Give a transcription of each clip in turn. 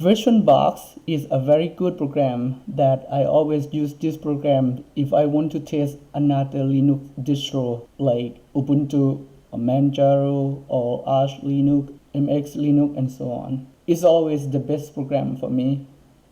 VirtBox is a very good program that I always use this program if I want to test another Linux distro like Ubuntu or Manjaro or Arch Linux, MX Linux, and so on. It's always the best program for me.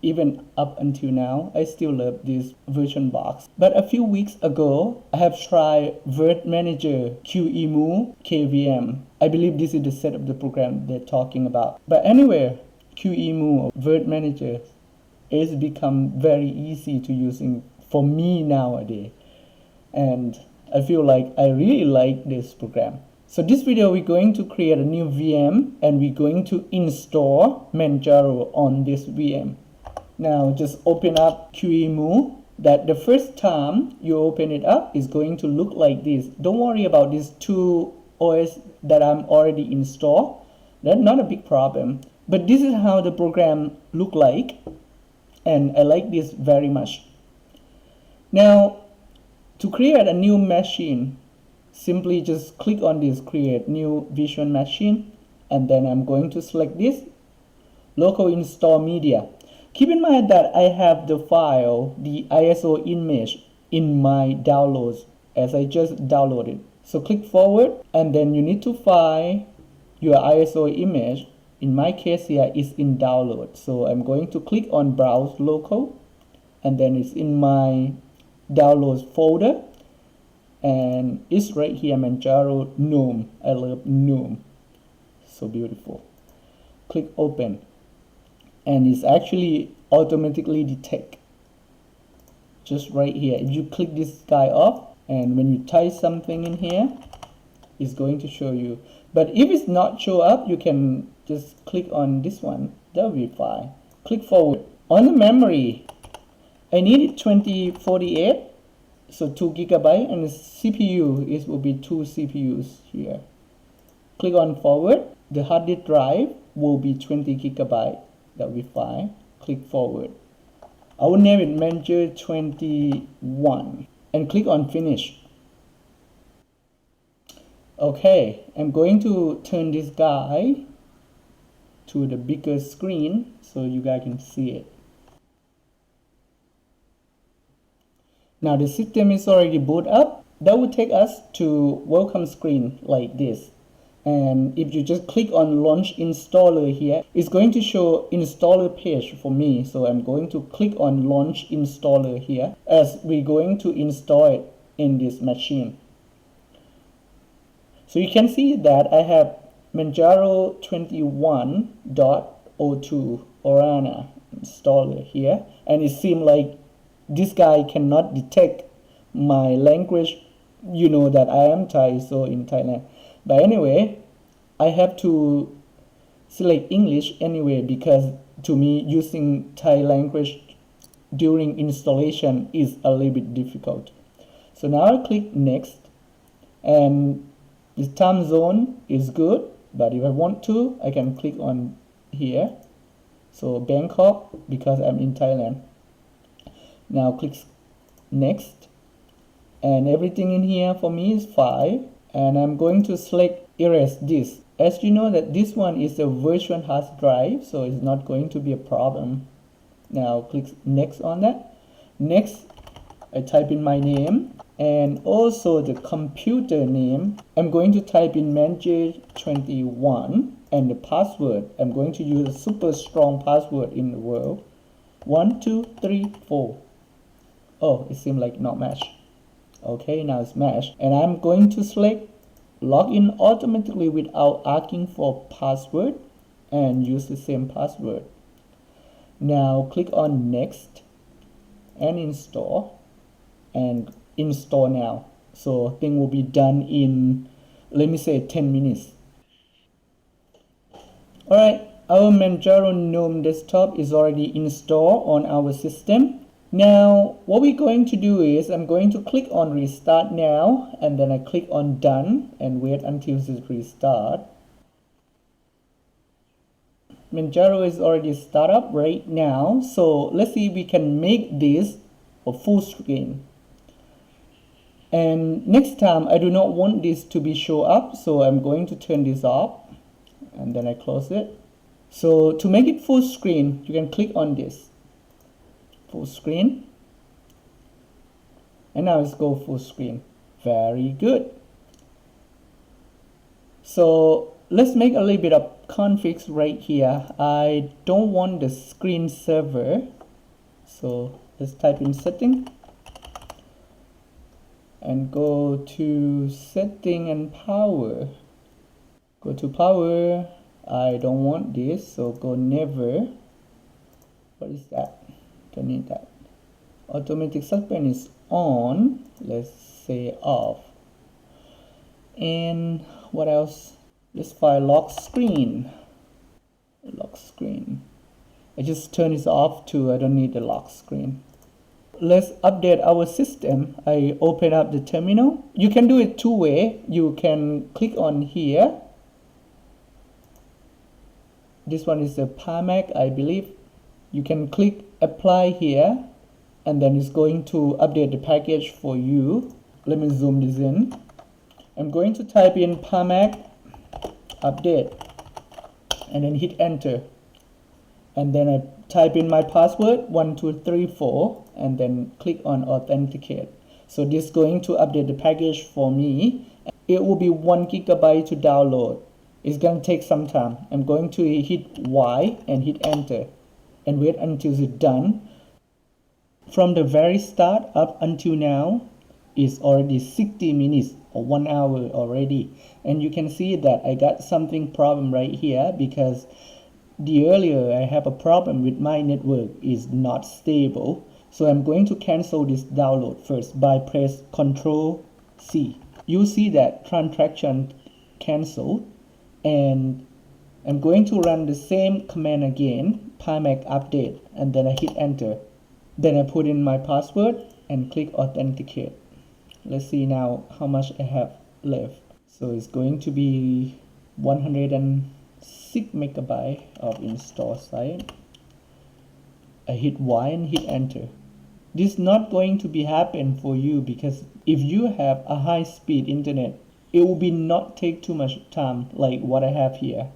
Even up until now, I still love this VirtBox. But a few weeks ago, I have tried virt-manager QEMU KVM. I believe this is the set of the program they're talking about. But anyway, QEMU virt-manager is become very easy to using for me nowadays. And I feel like I really like this program. So this video we're going to create a new VM and we're going to install Manjaro on this VM. Now just open up QEMU. That the first time you open it up is going to look like this. Don't worry about these two OS that I'm already installed. That's not a big problem. But this is how the program look like, and I like this very much. Now to create a new machine, simply just click on this create new virtual machine, and then I'm going to select this local install media. Keep in mind that I have the file, the ISO image in my downloads as I just downloaded. So click forward and then you need to find your ISO image. In my case here is in download. So I'm going to click on browse local and then it's in my downloads folder and it's right here, Manjaro GNOME. I love GNOME. So beautiful. Click open. And it's actually automatically detect just right here. If you click this guy off and when you type something in here, it's going to show you. But if it's not show up, you can just click on this one. That will be fine. Click forward. On the memory, I need it 2048, so 2 GB, and the CPU will be 2 CPUs here. Click on forward. The hard disk drive will be 20 GB. That will be fine. Click forward. I will name it Manager 21 and click on finish. Okay, I'm going to turn this guy to the bigger screen so you guys can see it. Now the system is already boot up. That will take us to welcome screen like this. And if you just click on launch installer here, it's going to show installer page for me. So I'm going to click on launch installer here as we're going to install it in this machine. So you can see that I have Manjaro 21.02 Orana installer here. And it seems like this guy cannot detect my language. You know that I am Thai, so in Thailand. But anyway, I have to select English anyway because to me using Thai language during installation is a little bit difficult. So now I click next and the time zone is good, but if I want to, I can click on here. So Bangkok because I'm in Thailand. Now click next and everything in here for me is fine. And I'm going to select erase this. As you know that this one is a virtual hard drive, so it's not going to be a problem. Now click next on that. Next, I type in my name and also the computer name. I'm going to type in Manager21 and the password. I'm going to use a super strong password in the world. 1, 2, 3, 4. Oh, it seems like not matched. Okay, now it's matched. And I'm going to select log in automatically without asking for password and use the same password. Now click on next and install and install now. So thing will be done in, let me say, 10 minutes. Alright, our Manjaro GNOME desktop is already installed on our system. Now what we're going to do is I'm going to click on restart now and then I click on done and wait until it restart. Manjaro is already start up right now, so let's see if we can make this a full screen. And next time I do not want this to be show up, so I'm going to turn this off and then I close it. So to make it full screen, you can click on this full screen, and now let's go full screen. Very good. So let's make a little bit of configs right here. I don't want the screen saver, so let's type in setting and go to setting and power. Go to power. I don't want this, so go never. What is that? Don't need that. Automatic suspend is on. Let's say off. And what else? Let's find lock screen. Lock screen. I just turn this off too. I don't need the lock screen. Let's update our system. I open up the terminal. You can do it two ways. You can click on here. This one is the PAMAC, I believe. You can click apply here, and then it's going to update the package for you. Let me zoom this in. I'm going to type in PAMAC update and then hit enter. And then I type in my password 1234 and then click on authenticate. So this is going to update the package for me. It will be 1 GB to download. It's going to take some time. I'm going to hit Y and hit enter and wait until it's done. From the very start up until now is already 60 minutes or 1 hour already. And you can see that I got something problem right here because the earlier I have a problem with my network is not stable. So I'm going to cancel this download first by press Ctrl C. You see that transaction canceled, and I'm going to run the same command again, PAMAC update, and then I hit enter. Then I put in my password and click authenticate. Let's see now how much I have left. So it's going to be 106 megabyte of install site. I hit Y and hit enter. This is not going to be happen for you because if you have a high speed internet, it will be not take too much time like what I have here.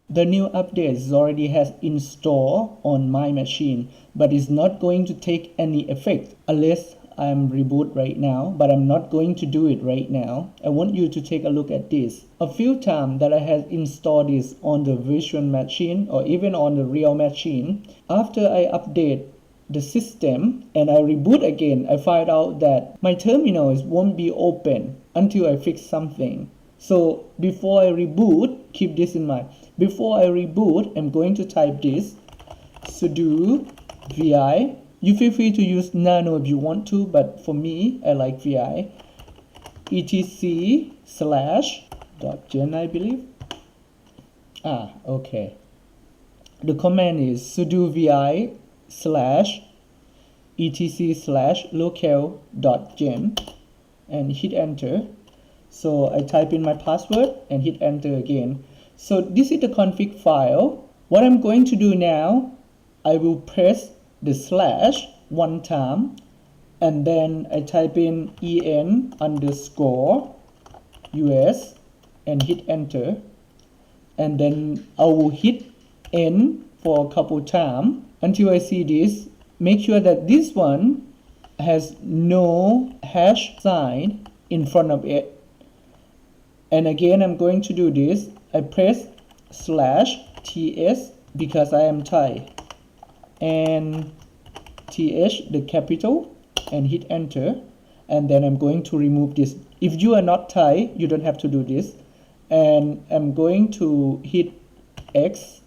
The new update already has installed on my machine, but it's not going to take any effect unless I'm reboot right now, but I'm not going to do it right now. I want you to take a look at this. A few times that I have installed this on the virtual machine or even on the real machine, after I update the system and I reboot again, I find out that my terminals won't be open until I fix something. So before I reboot, keep this in mind. Before I reboot, I'm going to type this sudo vi. You feel free to use nano if you want to, but for me, I like vi. etc/.gen, I believe. Okay. The command is sudo vi /etc/locale.gen and hit enter. So I type in my password and hit enter again. So this is the config file. What I'm going to do now, I will press the slash one time and then I type in en_us and hit enter, and then I will hit N for a couple times until I see this. Make sure that this one has no hash sign in front of it. And again, I'm going to do this. I press /TS because I am Thai, and TH the capital, and hit enter. And then I'm going to remove this. If you are not Thai, you don't have to do this. And I'm going to hit X,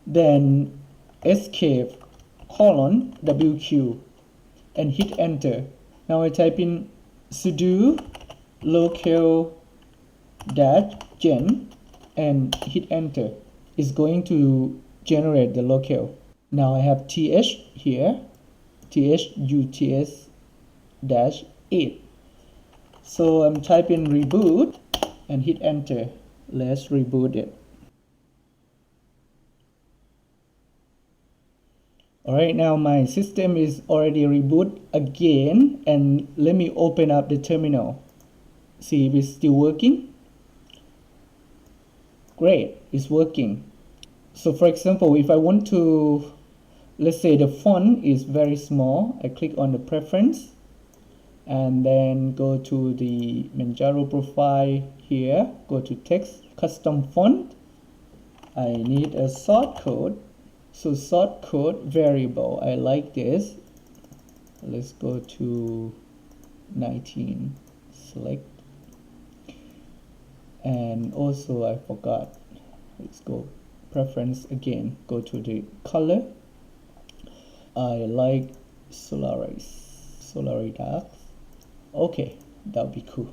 then escape :WQ and hit enter. Now I type in sudo locale-gen and hit enter. It's going to generate the locale. Now I have th here, thuts-8. So I'm typing reboot and hit enter. Let's reboot it. Alright, now my system is already reboot again, and let me open up the terminal. See if it's still working. Great, it's working. So for example, if I want to, let's say the font is very small, I click on the preference and then go to the Manjaro profile here, go to text, custom font. I need a short code. So short code variable, I like this. Let's go to 19, select. And also I forgot, let's go preference again, go to the color. I like Solaris dark. Okay, that'll be cool.